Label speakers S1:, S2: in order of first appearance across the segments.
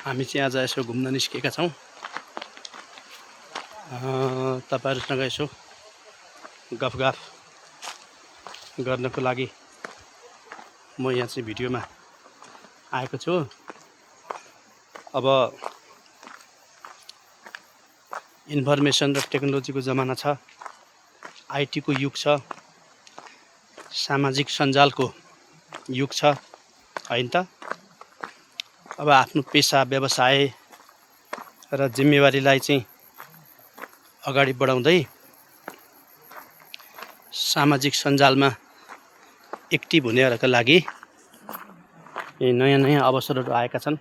S1: हामी चाहिँ आज यसो घुम्न निस्केका छौँ। तपाईहरुसँग यसो गफगाफ गर्नको लागि म यहाँ चाहिँ भिडियोमा आएको छु। अब इन्फर्मेसन र टेक्नोलोजीको जमाना छ, आईटी को युग छ, सामाजिक सञ्जालको युग छ हैन त। अब आफ्नो पेशा व्यवसाय र जिम्मेवारीलाई चाहिँ अगाडि बढाउँदै सामाजिक सञ्जालमा एक्टिभ हुनेहरुका लागि नयाँ अवसरहरू आएका छन्।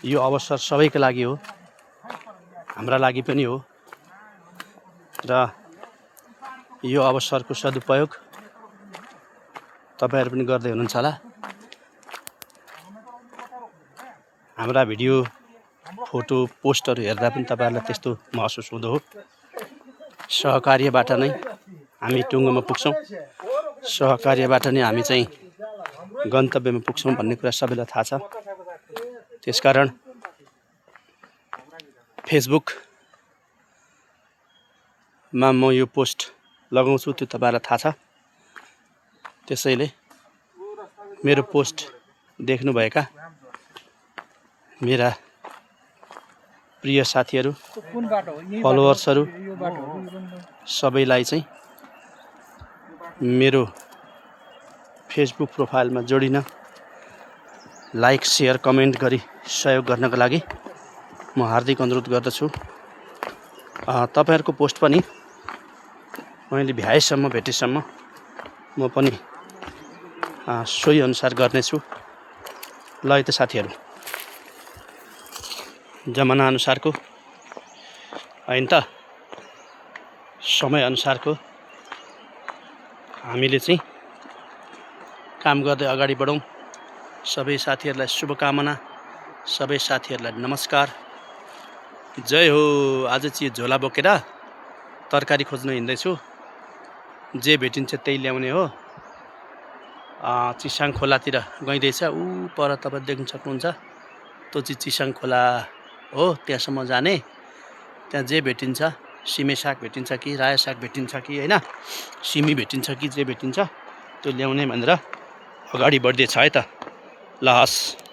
S1: यो अवसर सबैका लागि हो, हाम्रा लागि पनि हो र यो अवसरको सदुपयोग तपाईहरु पनि गर्दै हुनुहुन्छ होला। हाम्रा भिडियो फोटो पोस्टहरु हेर्दा पनि तपाईहरुलाई त्यस्तो महसुस हुँदो हो। सहकार्यबाट नै हामी टुङ्गोमा पुग्छौं, सहकार्यबाट नै हामी चाहिँ गन्तव्यमा पुग्छौं भन्ने कुरा सबैलाई थाहा छ। त्यसकारण फेसबुकमा म यो पोस्ट लगाउँछु त्यो तपाईहरुलाई थाहा छ। त्यसैले मेरो पोस्ट देख्नुभएका मेरा प्रिय साथीहरु, फलोवर्सहरु सबैलाई चाहिँ मेरो फेसबुक प्रोफाइलमा जोडिन लाइक शेयर कमेन्ट गरी सहयोग गर्नको लागि म हार्दिक अनुरोध गर्दछु। तपाईहरुको पोस्ट पनि मैले भ्याएसम्म भेटेसम्म म पनि सोही अनुसार गर्नेछु। ल है त साथीहरु, जमाना अनुसारको हैन त, समय अनुसारको हामीले चाहिँ काम गर्दै अगाडि बढौं। सबै साथीहरुलाई शुभकामना, सबै साथीहरुलाई नमस्कार, जय हो। आज चाहिँ झोला बोकेर तरकारी खोज्न हिँड्दै छु। जे भेटिन्छ त्यही ल्याउने हो। चिसाङ खोलातिर गइदैछ। उ पर तपाईं देख्न सक्नुहुन्छ, त्यो चाहिँ चिसाङ खोला हो। त्यहाँसम्म जाने, त्यहाँ जे भेटिन्छ, सिमे साग भेटिन्छ कि रायो साग भेटिन्छ कि हैन, सिमी भेटिन्छ कि जे भेटिन्छ त्यो ल्याउने भनेर अगाडि बढ्दै छ है त। ल हस्।